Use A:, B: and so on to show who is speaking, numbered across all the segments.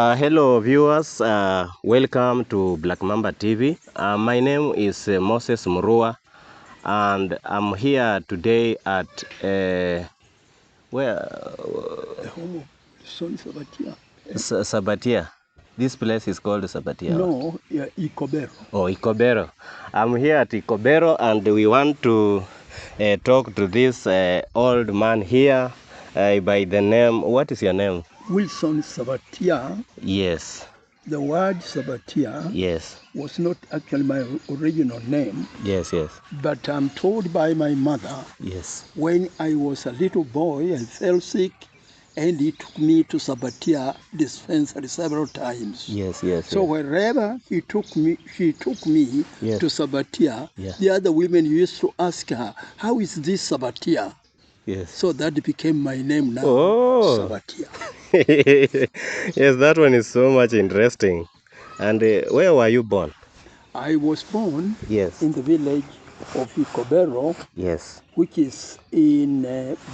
A: Hello viewers, welcome to Black Mamba TV. My name is Moses Murua, and I'm here today at where
B: The home of Son SAVATIA.
A: SAVATIA. This place is called SAVATIA.
B: No, yeah, Ikobero.
A: Oh, Ikobero. I'm here at Ikobero, and we want to talk to this old man here by the name. What is your name?
B: Wilson SAVATIA.
A: Yes.
B: The word SAVATIA
A: Yes.
B: was not actually my original name.
A: Yes, yes.
B: But I'm told by my mother,
A: yes,
B: when I was a little boy, I fell sick, and he took me to SAVATIA dispensary several times.
A: Yes, yes.
B: So wherever she took me
A: yes,
B: to SAVATIA,
A: yeah,
B: the other women used to ask her, "How is this SAVATIA?"
A: Yes.
B: So that became my name now, SAVATIA.
A: Yes, that one is so much interesting. And where were you born?
B: I was born
A: yes,
B: in the village of Ikobero,
A: yes,
B: which is in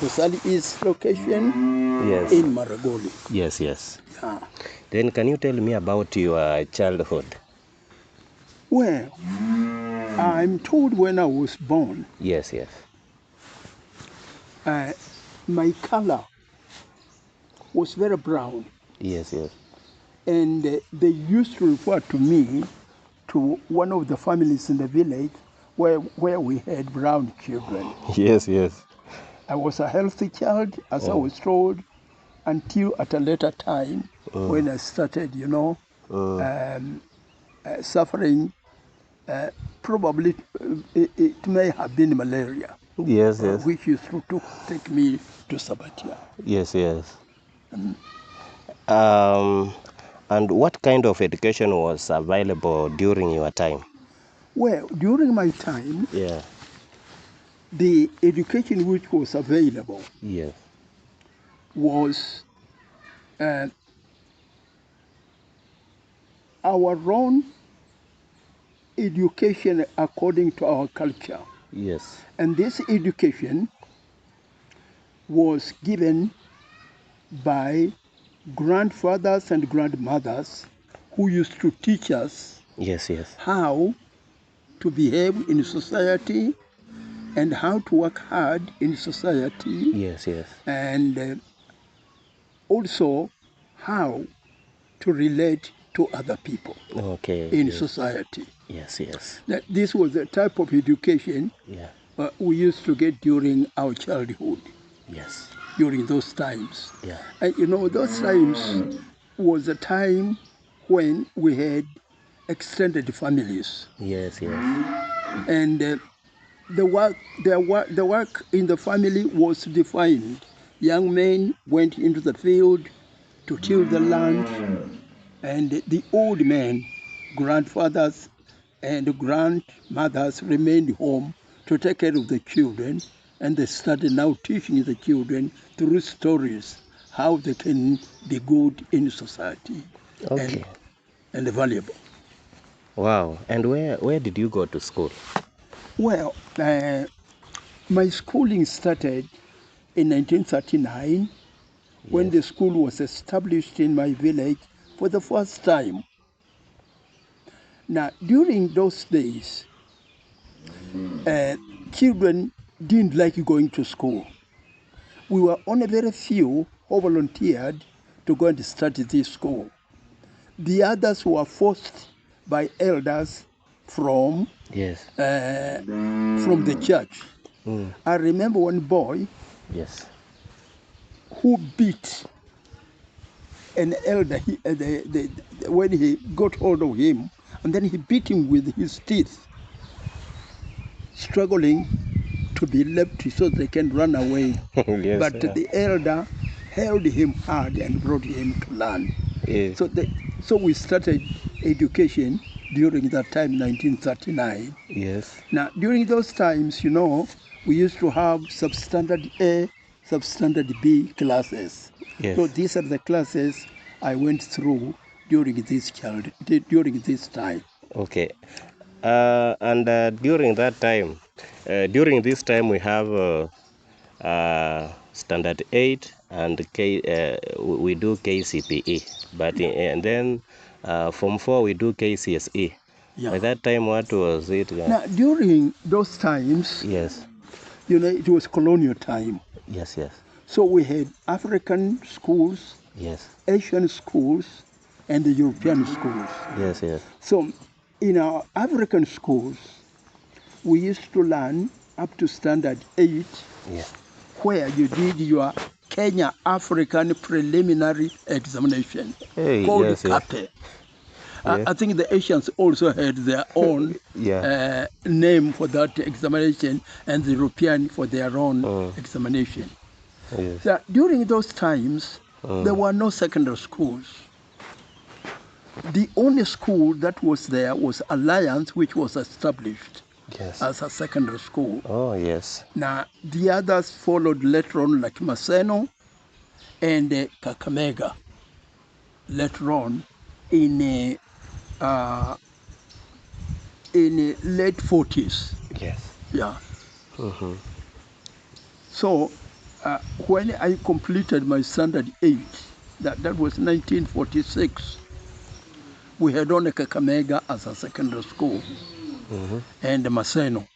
B: Busali East location,
A: yes,
B: in Maragoli.
A: Yes, yes.
B: Yeah.
A: Then can you tell me about your childhood?
B: Well, I'm told when I was born,
A: Yes, yes,
B: my color was very brown.
A: yes, yes,
B: And they used to refer to me to one of the families in the village where we had brown children.
A: yes, yes.
B: I was a healthy child, as I was told, until at a later time when I started, suffering. Probably it may have been malaria.
A: Yes, yes.
B: Which used to take me to SAVATIA.
A: Yes, yes. And what kind of education was available during your time?
B: Well, during my time,
A: yeah,
B: the education which was available
A: yes,
B: was our own education according to our culture.
A: yes,
B: And this education was given by grandfathers and grandmothers who used to teach us
A: yes, yes,
B: how to behave in society and how to work hard in society.
A: yes, yes,
B: And also how to relate to other people
A: okay,
B: in
A: yes,
B: society.
A: yes, yes,
B: This was the type of education
A: yeah,
B: we used to get during our childhood,
A: yes,
B: during those times.
A: yeah,
B: And those times was a time when we had extended families.
A: yes, yes,
B: And the work in the family was defined. Young men went into the field to till the land, and the old men, grandfathers and grandmothers, remained home to take care of the children, and they started now teaching the children through stories how they can be good in society
A: okay.
B: and valuable.
A: Wow. And where did you go to school?
B: Well, my schooling started in 1939 when the school was established in my village for the first time. Now, during those days, children didn't like going to school. We were only very few who volunteered to go and start this school. The others were forced by elders from the church. I remember one boy who beat an elder when he got hold of him, and then he beat him with his teeth, struggling to be left so they can run away. But the elder held him hard and brought him to learn. Yes. So we started education during that time, 1939.
A: Yes.
B: Now, during those times, we used to have substandard A, substandard B classes. Yes. So these are the classes I went through during this time.
A: Okay. And during that time, during this time, we have standard 8 and we do KCPE, but and then Form 4 we do KCSE.
B: Yeah.
A: By that time, what was it?
B: Now, during those times,
A: Yes.
B: you know, it was colonial time.
A: Yes, yes.
B: So we had African schools,
A: Yes.
B: Asian schools, and the European schools.
A: Yes, yes.
B: So in our African schools, we used to learn up to standard 8,
A: Yeah.
B: where you did your Kenya African preliminary examination,
A: Hey,
B: called
A: yes, yes.
B: KAPE.
A: Yeah.
B: I think the Asians also had their own
A: Yeah.
B: name for that examination, and the European for their own examination.
A: Yes.
B: That during those times, there were no secondary schools. The only school that was there was Alliance, which was established
A: Yes.
B: as a secondary school.
A: Oh, yes.
B: Now, the others followed later on, like Maseno and Kakamega, later on in late 40s.
A: Yes.
B: Yeah.
A: Mm-hmm.
B: So when I completed my standard 8, that was 1946, we had only Kakamega as a secondary school, and Maseno,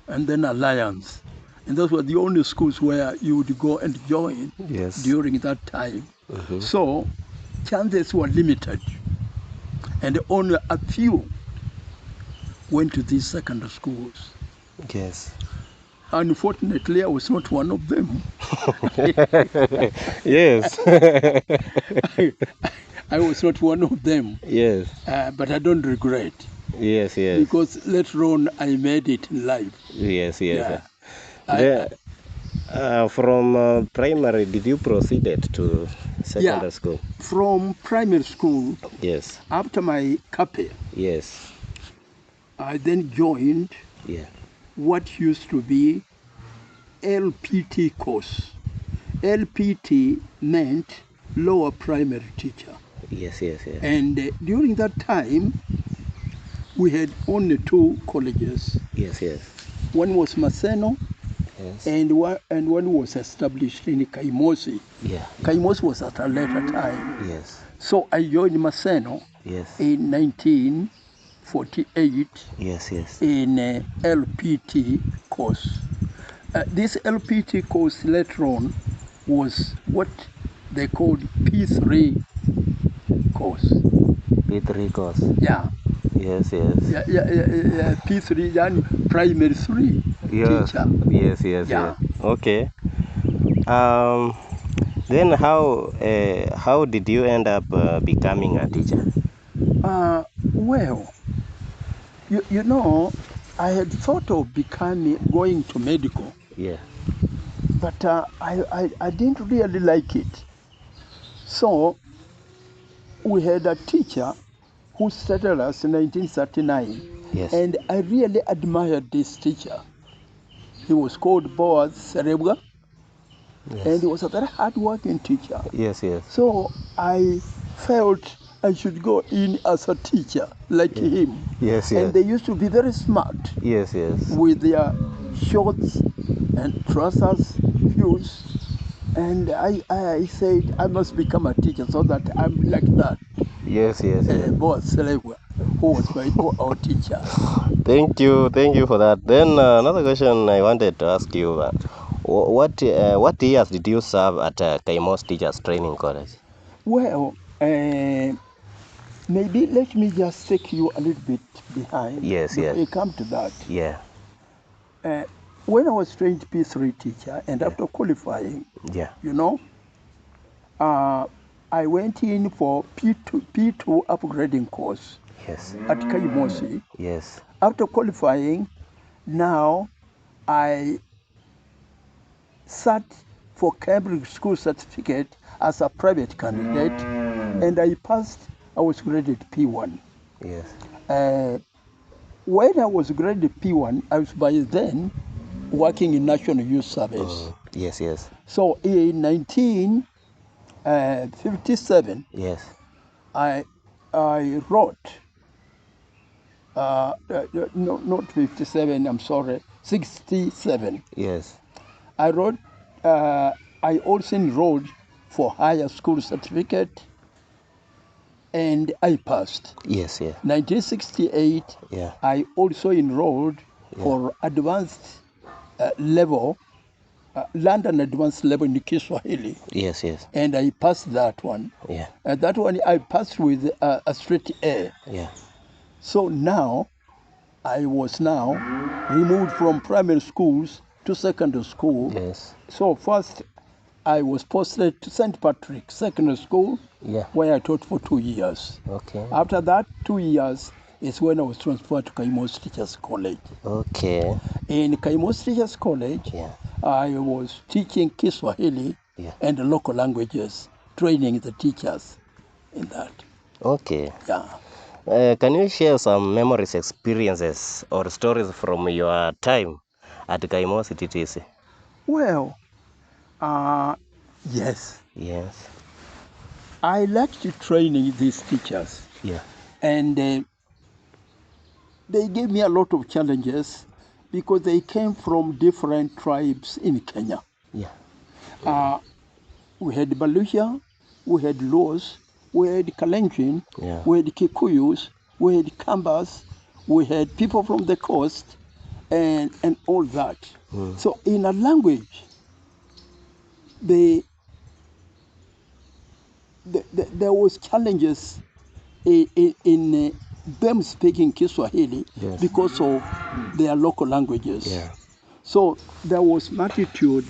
B: and then Alliance. And those were the only schools where you would go and join during that time. So chances were limited, and only a few went to these secondary schools.
A: Yes.
B: Unfortunately, I was not one of them.
A: Yes.
B: I was not one of them.
A: Yes.
B: But I don't regret.
A: Yes, yes.
B: Because later on, I made it in life.
A: Yes, yes.
B: Yeah.
A: From primary, did you proceed to secondary school?
B: From primary school,
A: yes,
B: after my KAPE,
A: yes,
B: I then joined what used to be LPT course. LPT meant lower primary teacher.
A: Yes, yes, yes.
B: And during that time, we had only 2 colleges.
A: Yes, yes.
B: One was Maseno,
A: yes,
B: and one was established in Kaimosi.
A: Yeah.
B: Kaimosi was at a later time.
A: Yes.
B: So I joined Maseno in 1948
A: Yes, yes.
B: in LPT course. This LPT course later on was what they called P3 course.
A: P3 course.
B: Yeah.
A: Yes, yes.
B: Yeah, P3, yani primary 3 teacher.
A: Yes, yes,
B: Yeah.
A: yes. Okay. Then how did you end up becoming a teacher?
B: Well, you know, I had thought of going to medical.
A: Yeah.
B: But I didn't really like it. So we had a teacher who started us in 1939.
A: Yes.
B: And I really admired this teacher. He was called Boaz Serebwa.
A: Yes.
B: And he was a very hard-working teacher.
A: Yes, yes.
B: So I felt I should go in as a teacher like him.
A: Yes, yes.
B: And they used to be very smart.
A: Yes, yes.
B: With their shorts and trousers, shoes. And I said I must become a teacher so that I'm like that.
A: Yes, yes, yes.
B: Boaz Serebwa, who was our teacher.
A: Thank you for that. Then another question I wanted to ask you: what years did you serve at Kaimos Teachers Training College?
B: Well, maybe let me just take you a little bit behind.
A: Yes,
B: before
A: yes.
B: you come to that.
A: Yeah.
B: When I was trained P3 teacher, and after qualifying, you know, I went in for P2 upgrading course.
A: Yes.
B: At Kaimosi.
A: Yes.
B: After qualifying, now I sat for Cambridge School Certificate as a private candidate, and I passed. I was graded P1.
A: Yes.
B: When I was graded P1, I was by then working in National Youth Service.
A: Yes, yes.
B: So in 1957,
A: yes,
B: I wrote. No, not 57. I'm sorry, 67.
A: Yes.
B: I wrote I also enrolled for higher school certificate, and I passed.
A: Yes, yeah.
B: 1968,
A: Yeah.
B: I also enrolled for advanced level, London advanced level in Kiswahili,
A: Yes, yes.
B: and I passed that one.
A: Yeah.
B: That one I passed with a straight A.
A: Yeah.
B: So now, I was now removed from primary schools to secondary school.
A: Yes.
B: So first, I was posted to St. Patrick Secondary School,
A: Yeah.
B: where I taught for 2 years.
A: Okay.
B: After that 2 years is when I was transferred to Kaimos Teachers College.
A: Okay.
B: In Kaimos Teachers College,
A: Yeah.
B: I was teaching Kiswahili
A: Yeah.
B: and local languages, training the teachers in that.
A: Okay.
B: Yeah.
A: Can you share some memories, experiences, or stories from your time at Kaimos TTC?
B: Well, yes.
A: Yes.
B: I liked training these teachers,
A: Yeah.
B: and they gave me a lot of challenges because they came from different tribes in Kenya.
A: Yeah.
B: We had Baluhya, we had Luos, we had Kalenjin,
A: Yeah.
B: we had Kikuyus, we had Kambas, we had people from the coast, and all that. So in a language, there was challenges in them speaking Kiswahili
A: Yes.
B: because of their local languages.
A: Yeah.
B: So there was multitude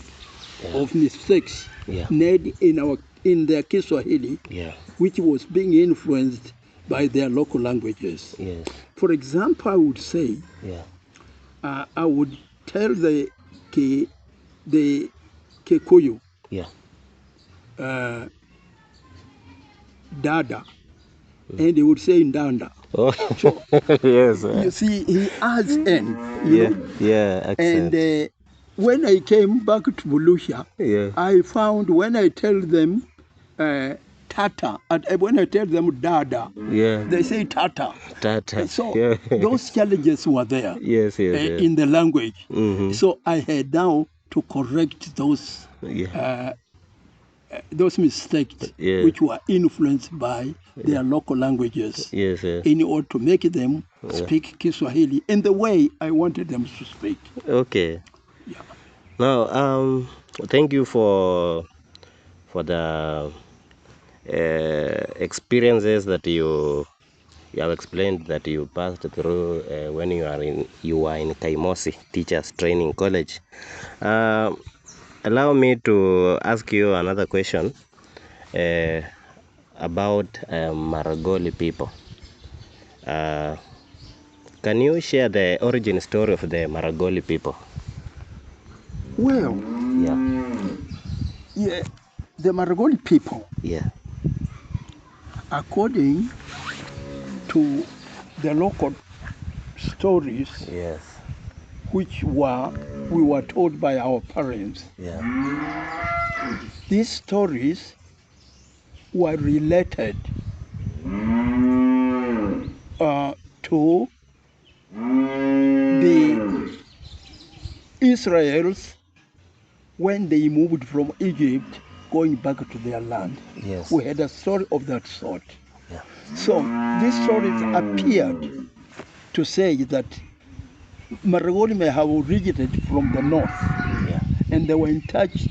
B: of mistakes
A: Yeah.
B: made in their Kiswahili,
A: Yeah.
B: which was being influenced by their local languages.
A: Yes.
B: For example, I would say,
A: Yeah.
B: I would tell the Kikuyu,
A: Yeah.
B: Dada, and he would say Ndanda.
A: Oh.
B: So,
A: Yes.
B: you see, he adds N.
A: Yeah.
B: Know?
A: Yeah. Accent.
B: And when I came back to Bulusha,
A: Yeah.
B: I found when I tell them Tata, and when I tell them Dada,
A: Yeah.
B: they say Tata.
A: Tata.
B: So
A: Yeah.
B: those challenges were there
A: Yes. Yes. Yes.
B: in the language.
A: Mm-hmm.
B: So I had now to correct those mistakes,
A: Yeah.
B: which were influenced by their local languages,
A: Yes. Yes.
B: in order to make them speak Kiswahili in the way I wanted them to speak.
A: Okay.
B: Yeah.
A: Now, thank you for the experiences that you have explained that you passed through when you were in Kaimosi Teachers Training College. Allow me to ask you another question about Maragoli people. Can you share the origin story of the Maragoli people?
B: Well,
A: Yeah.
B: the Maragoli people,
A: Yeah.
B: according to the local stories,
A: Yes.
B: which we were told by our parents,
A: Yeah.
B: these stories were related to the Israels when they moved from Egypt going back to their land.
A: Yes.
B: We had a story of that sort.
A: Yeah.
B: So these stories appeared to say that Maragoli may have originated from the north,
A: Yeah.
B: and they were in touch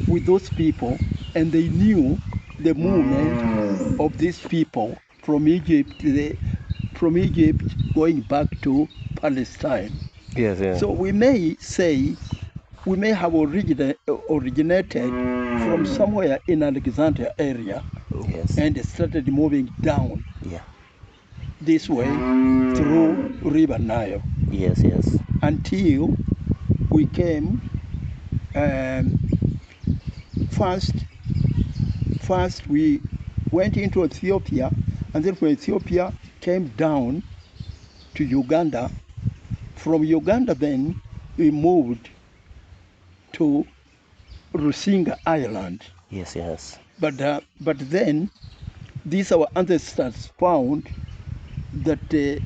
B: with those people, and they knew the movement of these people from Egypt going back to Palestine.
A: Yes. Yeah.
B: So we may say we may have originated from somewhere in Alexandria area,
A: Yes.
B: and started moving down
A: Yeah.
B: this way through River Nile
A: Yes. Yes.
B: until we came. First we went into Ethiopia, and then from Ethiopia came down to Uganda. From Uganda then we moved to Rusinga Island.
A: Yes. Yes.
B: But then these our ancestors found that they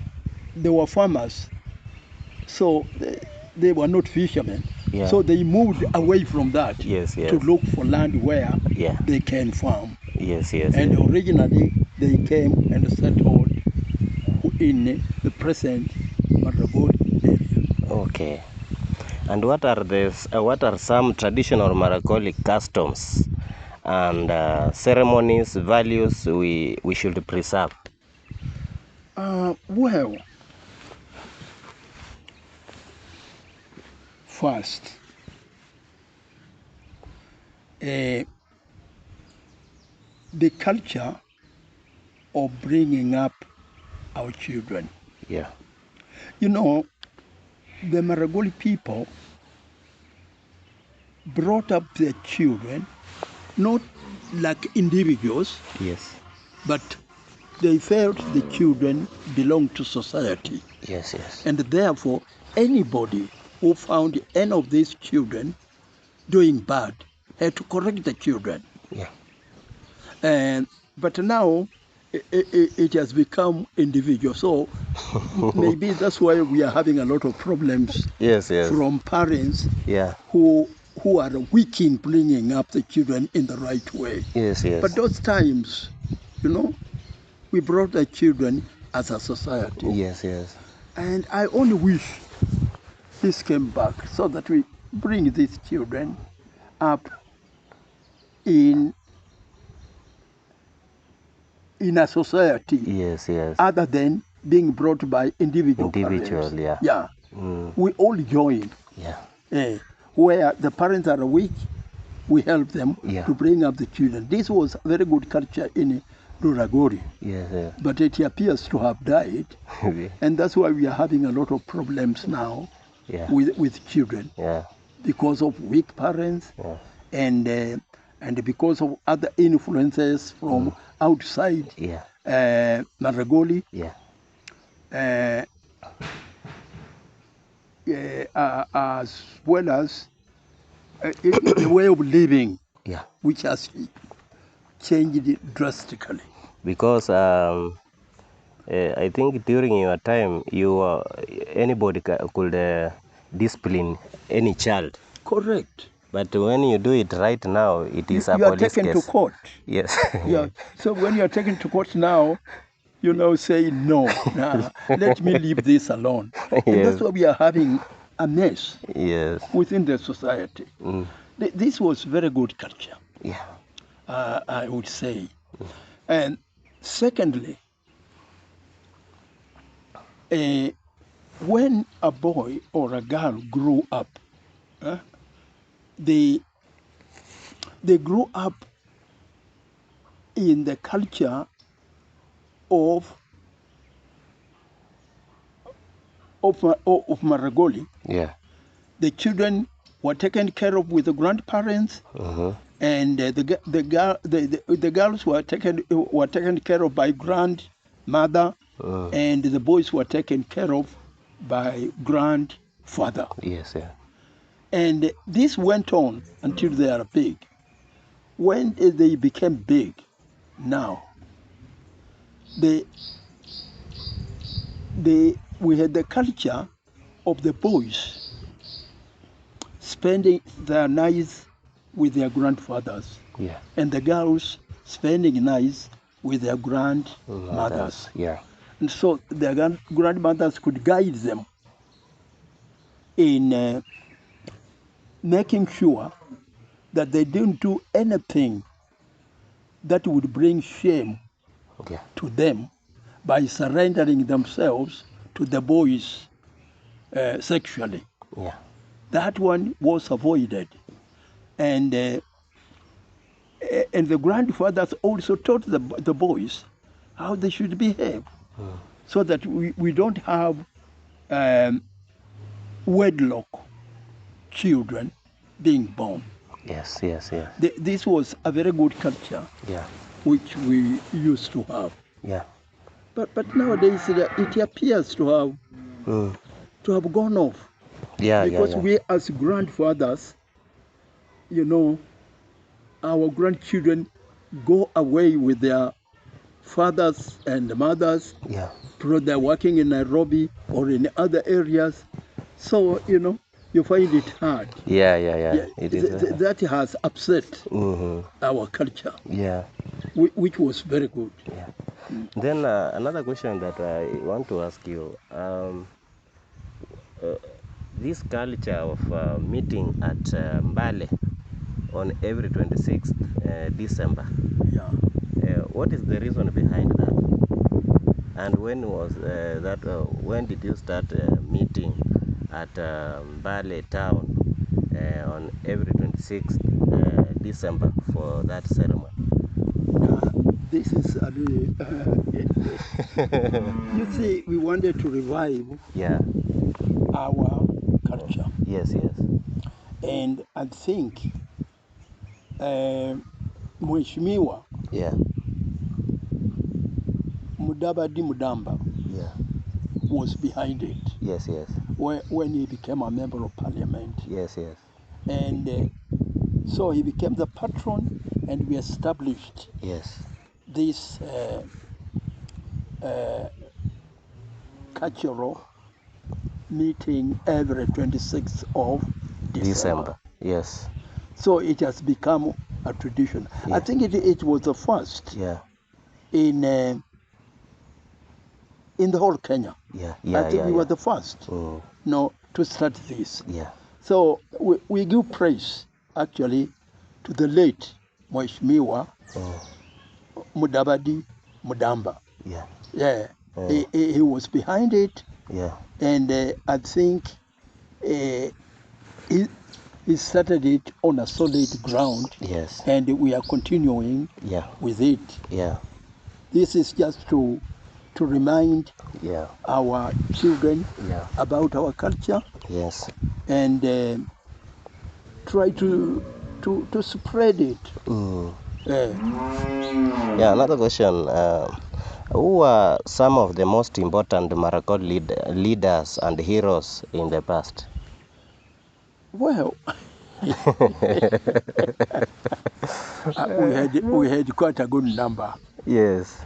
B: were farmers, so they were not fishermen.
A: Yeah.
B: So they moved away from that
A: Yes, yes.
B: to look for land where
A: Yeah.
B: they can farm.
A: Yes, yes.
B: And
A: yes.
B: originally they came and settled in the present Maragoli area.
A: Okay. And what are some traditional Maragoli customs and ceremonies, values we should preserve?
B: Well, first, the culture of bringing up our children.
A: Yeah.
B: You know, the Maragoli people brought up their children not like individuals,
A: Yes.
B: but they felt the children belonged to society.
A: Yes, yes.
B: And therefore, anybody who found any of these children doing bad had to correct the children.
A: Yeah.
B: But now it has become individual. So maybe that's why we are having a lot of problems
A: Yes, yes.
B: from parents
A: Yeah.
B: who are weak in bringing up the children in the right way.
A: Yes, yes.
B: But those times, you know, we brought the children as a society.
A: Yes, yes.
B: And I only wish this came back so that we bring these children up in a society.
A: Yes, yes.
B: Other than being brought by individual
A: Individual,
B: parents.
A: yeah.
B: Yeah.
A: Mm.
B: We all join.
A: Yeah.
B: Where the parents are weak, we help them
A: Yeah.
B: to bring up the children. This was a very good culture in Ruragori,
A: Yes, yes.
B: but it appears to have died. And that's why we are having a lot of problems now
A: Yeah.
B: with children,
A: Yeah.
B: because of weak parents,
A: Yeah.
B: and because of other influences from outside
A: Yeah.
B: Maragoli,
A: Yeah.
B: as well as the way of living,
A: Yeah.
B: which has changed drastically.
A: Because I think during your time, anybody could discipline any child.
B: Correct.
A: But when you do it right now, it is a
B: You are
A: police
B: taken to
A: case.
B: court.
A: Yes.
B: Yeah. So when you are taken to court now, you know, say no, nah, let me leave this alone. And
A: Yes.
B: that's why we are having a mess
A: Yes.
B: within the society.
A: Mm.
B: This was very good culture,
A: Yeah.
B: I would say. And secondly, when a boy or a girl grew up, they grew up in the culture of Maragoli.
A: Yeah.
B: The children were taken care of with the grandparents, and the girls were taken care of by grandmother, and the boys were taken care of by grandfather.
A: Yes. Yeah.
B: And this went on until they are big. When they became big, now we had the culture of the boys spending their nights with their grandfathers,
A: Yeah.
B: and the girls spending nights with their grandmothers.
A: Yeah.
B: And so their grandmothers could guide them in making sure that they didn't do anything that would bring shame
A: Yeah.
B: to them by surrendering themselves to the boys sexually.
A: Yeah.
B: That one was avoided. And the grandfathers also taught the boys how they should behave, so that we don't have wedlock children being born.
A: Yes. Yes. Yes.
B: This was a very good culture,
A: Yeah.
B: which we used to have.
A: Yeah.
B: But nowadays it appears to have gone off.
A: Yeah.
B: Because
A: Yeah.
B: we as grandfathers, you know, our grandchildren go away with their fathers and mothers,
A: Yeah.
B: because they're working in Nairobi or in other areas. So, you know, you find it hard.
A: Yeah, it is.
B: That has upset
A: Mm-hmm.
B: our culture,
A: Yeah.
B: which was very good.
A: Yeah. Then another question that I want to ask you, this culture of meeting at Mbale on every 26th December,
B: Yeah.
A: what is the reason behind that? And when was that? When did you start meeting at Mbale town on every 26th December for that ceremony?
B: This is a really, you see, we wanted to revive
A: Yeah.
B: our culture.
A: Yes.
B: And I think Mheshimiwa
A: Yeah.
B: Mudavadi Mudamba
A: Yeah.
B: was behind it
A: Yes.
B: when he became a member of parliament.
A: Yes.
B: And so he became the patron, and we established
A: Yes.
B: this cultural meeting every 26th of December.
A: Yes.
B: So it has become a tradition.
A: Yeah.
B: I think it was the first
A: Yeah.
B: in the whole Kenya. I think we were the first to start this.
A: Yeah.
B: So we give praise actually to the late Mheshimiwa Mudavadi Mudamba.
A: Yeah.
B: Yeah, he was behind it.
A: Yeah.
B: And I think he started it on a solid ground.
A: Yes.
B: And we are continuing with it.
A: Yeah.
B: This is just to remind our children about our culture.
A: Yes.
B: And try to spread it.
A: Yeah, another question. Who are some of the most important Maragol leaders and heroes in the past?
B: Well, we had quite a good number.
A: Yes.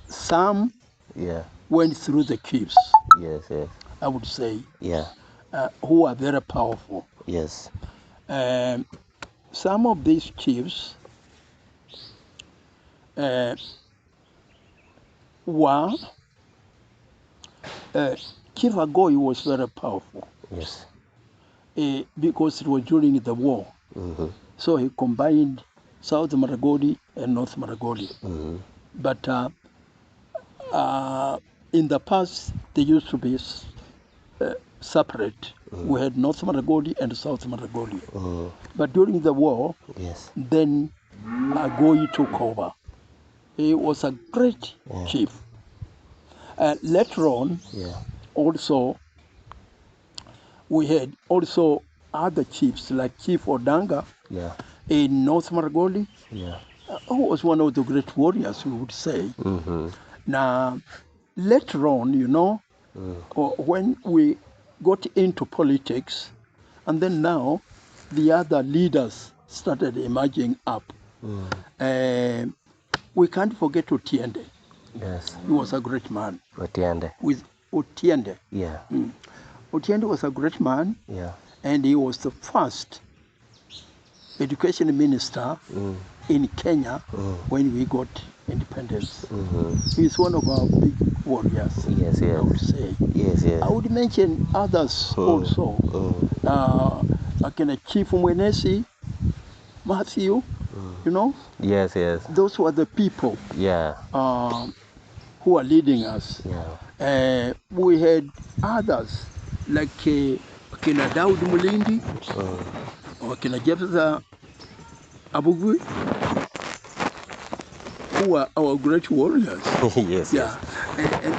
B: Some went through the chiefs.
A: Yes.
B: I would say.
A: Yeah.
B: Who are very powerful.
A: Yes.
B: Some of these chiefs were Chief Agoi was very powerful.
A: Yes.
B: Because it was during the war. So he combined South Maragoli and North Maragoli. But in the past, they used to be separate. We had North Maragoli and South Maragoli. But during the war, then Agoi took over. He was a great chief. Later on, also, we had also other chiefs like Chief Odanga in North Maragoli, who was one of the great warriors, we would say. Now, later on, when we got into politics, and then now the other leaders started emerging up. We can't forget Otiende.
A: Yes.
B: He was a great man.
A: Otiende.
B: With Otiende.
A: Yeah.
B: Otiende was a great man.
A: Yeah.
B: And he was the first education minister in Kenya when we got independence. He's one of our big warriors.
A: Yes.
B: I would say.
A: Yes.
B: I would mention others also. Like Chief Mwenesi, Matthew,
A: Yes.
B: Those were the people who are leading us.
A: Yeah.
B: We had others like Kina Daud Mulindi or Kina Jefza Abugui, who are our great warriors.
A: Yes.
B: And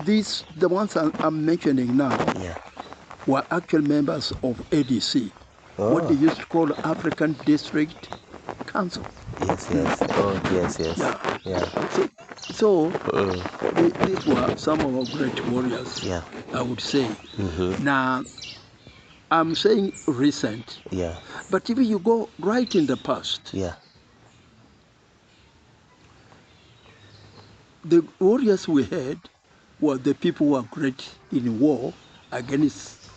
B: these, the ones I'm mentioning now, were actual members of ADC, what they used to call African District Council.
A: Yes. Oh, yes.
B: Yeah. So these were some of our great warriors, I would say. Now, I'm saying recent, but if you go right in the past, the warriors we had were the people who were great in war against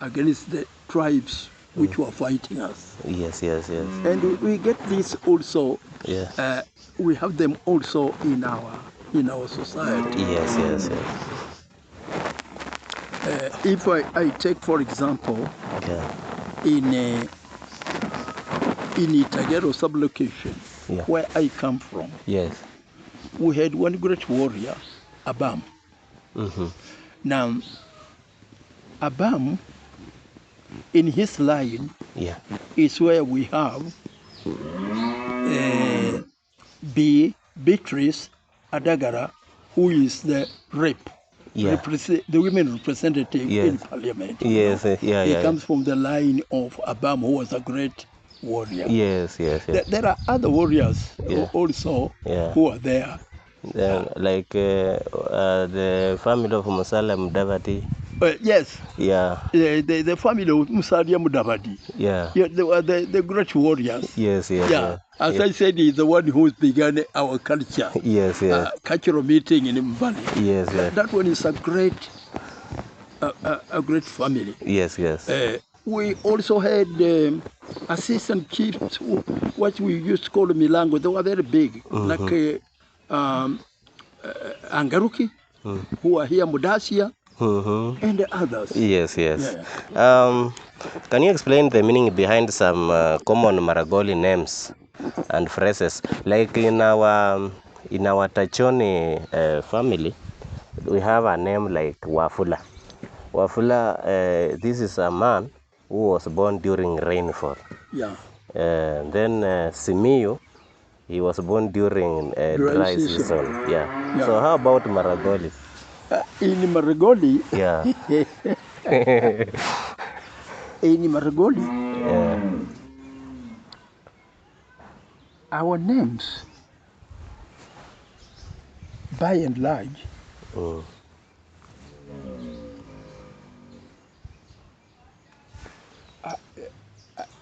B: the tribes which were fighting us.
A: Yes, yes, yes.
B: And we get this also.
A: Yeah.
B: We have them also in our society.
A: Yes, yes, yes.
B: If I take, for example, in Itagero sublocation, where I come from, we had one great warrior, Abam. Now, Abam, in his line, is where we have Beatrice Adagara, who is the rep. The women representative in parliament.
A: Yes,
B: he comes from the line of Abam, who was a great warrior.
A: Yes, yes, yes.
B: There are other warriors also who are there.
A: Like the family of Musala Mudavadi.
B: Yes.
A: Yeah.
B: The family of Musalia Mudavadi.
A: Yeah.
B: They were the great warriors.
A: Yes, yes.
B: Yeah. As I said, he's the one who began our culture.
A: Yes, yes.
B: Cultural meeting in Mbali.
A: Yes, yes.
B: That one is a great family.
A: Yes, yes.
B: We also had assistant chiefs, what we used to call Milango. They were very big, like Angaruki, who are here, Mudasia, and others.
A: Yes, yes. Yeah. Can you explain the meaning behind some common Maragoli names and phrases? Like in our Tachoni family, we have a name like Wafula. Wafula, this is a man who was born during rainfall.
B: Yeah.
A: Then Simiyu, he was born during dry season. Yeah. So how about Maragoli?
B: In Maragoli, in Maragoli, our names, by and large,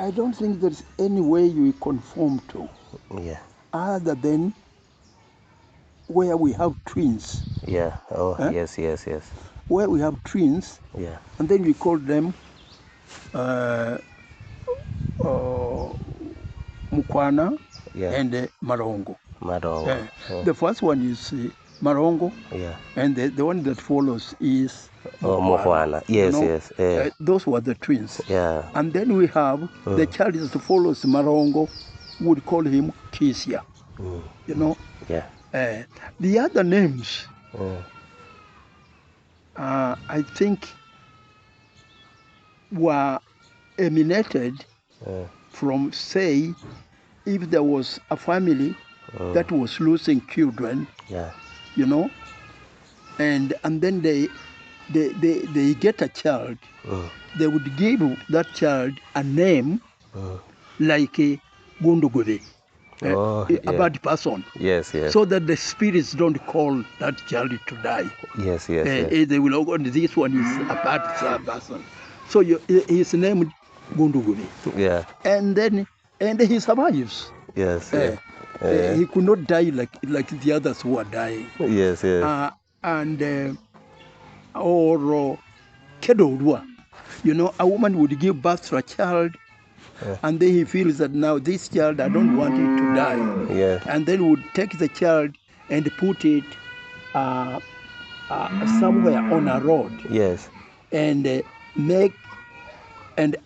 B: I don't think there's any way you conform to, other than where we have twins.
A: Yeah. Oh, yes, yes, yes.
B: Where we have twins, and then we call them Mukwana and Marongo.
A: Marongo.
B: The first one is Marongo, and the one that follows is
A: Mukwana. Yes, yes.
B: Those were the twins.
A: Yeah.
B: And then we have the child that follows Marongo, would call him Kisia. You know?
A: Yeah.
B: The other names, I think, were emanated from, say, if there was a family that was losing children, you know, and then they get a child, they would give that child a name like Gundugudi. A bad person.
A: Yes, yes.
B: So that the spirits don't call that child to die.
A: Yes, yes, yes.
B: They will go, this one is a bad person. So he's named Gundugudi.
A: Yeah.
B: And he survives.
A: Yes.
B: He could not die like the others who are dying.
A: Yes, yes.
B: Or Kedodwa. You know, a woman would give birth to a child, and then he feels that now this child, I don't want it to die.
A: Yeah.
B: And then would take the child and put it somewhere on a road.
A: Yes.
B: And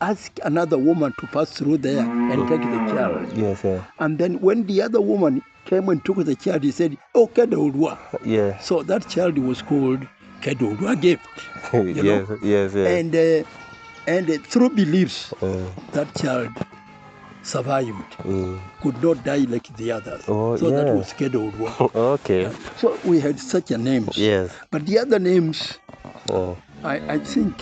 B: ask another woman to pass through there and take the child.
A: Yes, yeah.
B: And then when the other woman came and took the child, he said, "Oh, Kedodwa."
A: Yeah.
B: So that child was called Kedodwa gift.
A: Yes, yes, yes.
B: And through beliefs, that child survived, could not die like the others.
A: Oh,
B: so that was Kedodwa.
A: Okay.
B: So we had such a names.
A: Yes.
B: But the other names, I think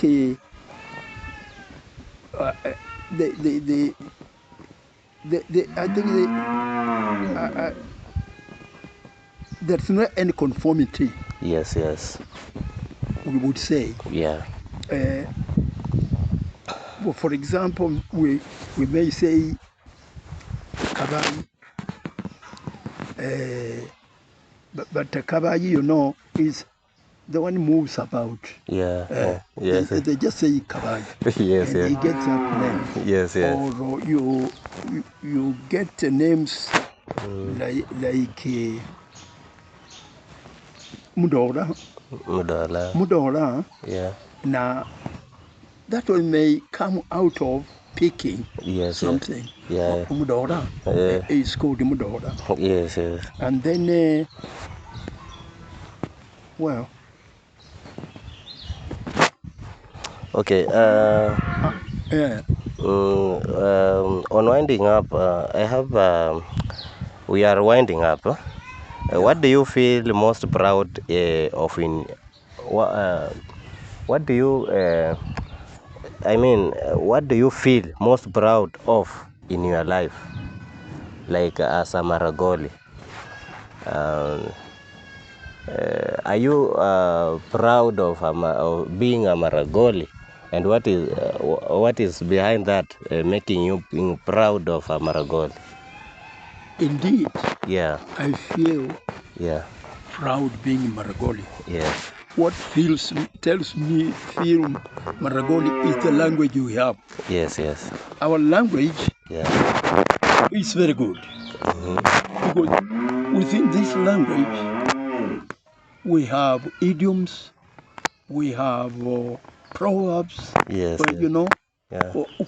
B: there's no any conformity.
A: Yes, yes.
B: We would say.
A: Yeah.
B: Well, for example, we may say Kabai, but Kabai, you know, is the one moves about.
A: Yeah. Yes.
B: They just say kabaj.
A: Yes.
B: And he
A: Yes.
B: gets that name.
A: Yes. Yes.
B: Or you get names like Mudora.
A: Mudala. Yeah.
B: Now that one may come out of picking
A: Yes.
B: something.
A: Yeah.
B: Mudora is called Mudora.
A: Yes. Yes.
B: And then, well.
A: Okay.
B: Yeah.
A: On winding up, I have. We are winding up. What do you feel most proud of in? What do you? What do you feel most proud of in your life, like as a Maragoli? Are you proud of being a Maragoli? And what is behind that, making you being proud of a Maragoli?
B: Indeed.
A: Yeah.
B: I feel proud being Maragoli.
A: Yes.
B: What tells me feel Maragoli is the language we have.
A: Yes. Yes.
B: Our language is very good. Because within this language, we have idioms, we have proverbs,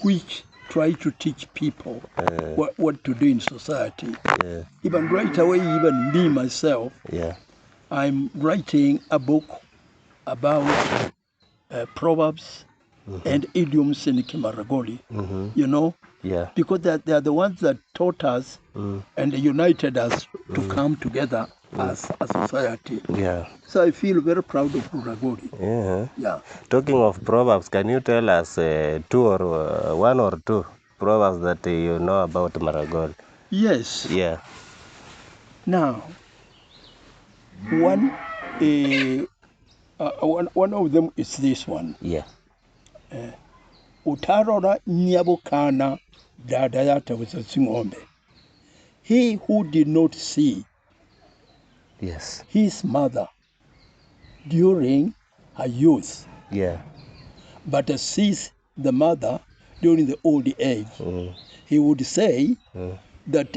B: which try to teach people what to do in society. Even right away, even me myself, I'm writing a book about proverbs and idioms in Kimaragoli, because they are the ones that taught us and united us to come together as a society.
A: Yeah.
B: So I feel very proud of Maragoli. Yeah.
A: Talking of proverbs, can you tell us one or two proverbs that you know about Maragoli?
B: Yes.
A: Yeah.
B: Now, one of them is this one.
A: Yeah.
B: Utarora nyabukana dadayata with a singombe. He who did not see his mother during her youth, but sees the mother during the old age, he would say that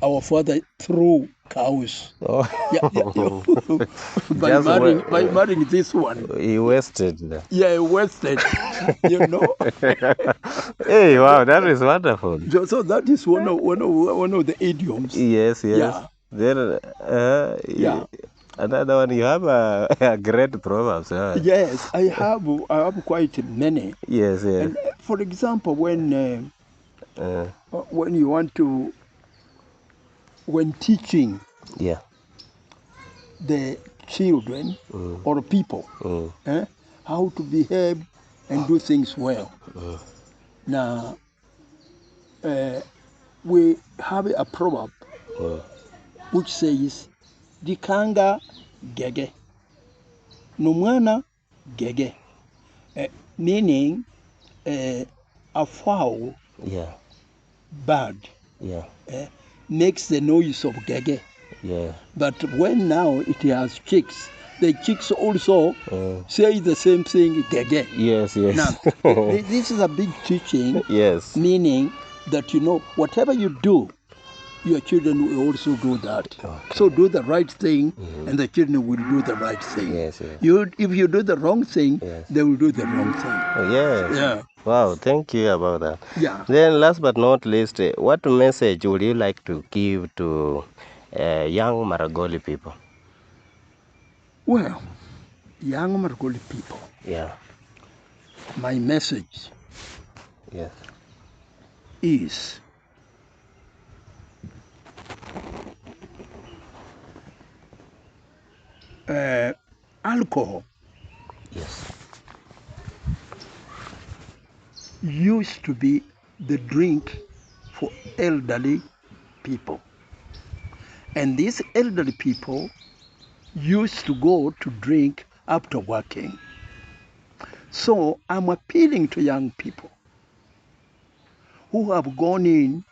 B: our father threw cows. By marrying this one.
A: He wasted.
B: Yeah, he wasted.
A: Hey, wow, that is wonderful.
B: So that is one of the idioms.
A: Yes. Yeah. Then, another one, you have a great proverbs.
B: Yes, I have quite many.
A: Yes.
B: And for example, when you want to, when teaching the children or people how to behave and do things well. Now, we have a proverb which says, Dikanga gege, numwana gege, meaning a fowl, bird, makes the noise of gege. But when now it has chicks, the chicks also say the same thing, gege.
A: Yes.
B: Now, this is a big teaching, meaning that, whatever you do, your children will also do that. So do the right thing, and the children will do the right thing. If you do the wrong thing, they will do the wrong thing.
A: Yeah. Wow, thank you about that.
B: Yeah.
A: Then last but not least, what message would you like to give to young Maragoli people?
B: Well, young Maragoli people. My message is alcohol used to be the drink for elderly people. And these elderly people used to go to drink after working. So I'm appealing to young people who have gone in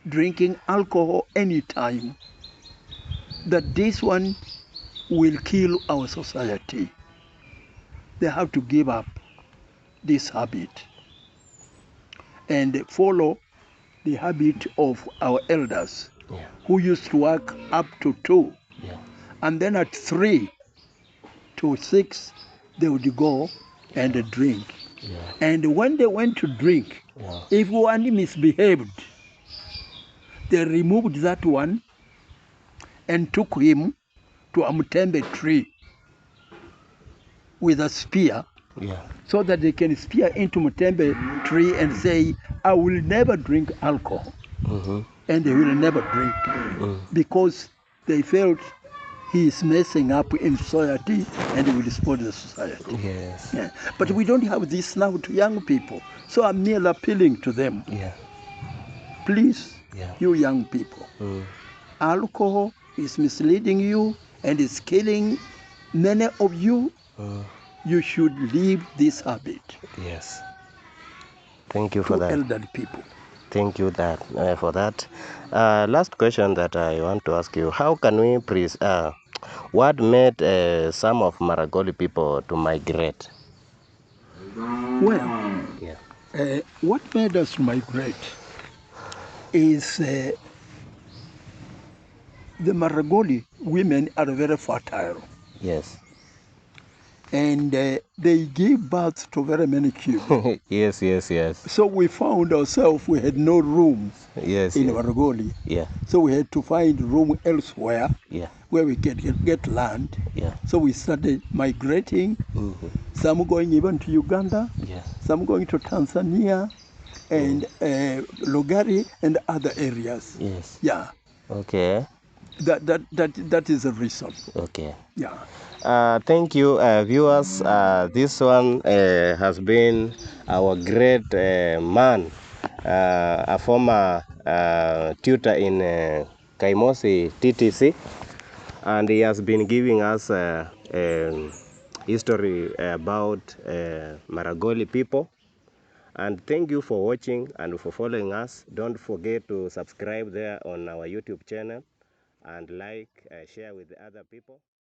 B: drinking alcohol anytime, that this one will kill our society. They have to give up this habit and follow the habit of our elders, who used to work up to 2. And then at 3 to 6, they would go and drink. And when they went to drink, if one misbehaved, they removed that one and took him to a mutembe tree with a spear, so that they can spear into mutembe tree and say, I will never drink alcohol. And they will never drink, because they felt he is messing up in society and he will spoil the society. Yeah. But we don't have this now to young people. So I'm merely appealing to them. Please, you young people, alcohol is misleading you and is killing many of you. You should leave this habit.
A: Thank you for that.
B: Elderly people.
A: Thank you for that. Last question that I want to ask you: how can we what made some of Maragoli people to migrate?
B: Well, what made us migrate is the Maragoli women are very fertile. And they gave birth to very many children. So we found ourselves, we had no room in Maragoli. So we had to find room elsewhere where we could get land. So we started migrating, some going even to Uganda, some going to Tanzania, and Lugari and other areas.
A: Okay.
B: That is the reason.
A: Thank you, viewers. This one has been our great man, a former tutor in Kaimosi TTC, and he has been giving us history about Maragoli people. And thank you for watching and for following us. Don't forget to subscribe there on our YouTube channel and like, share with the other people.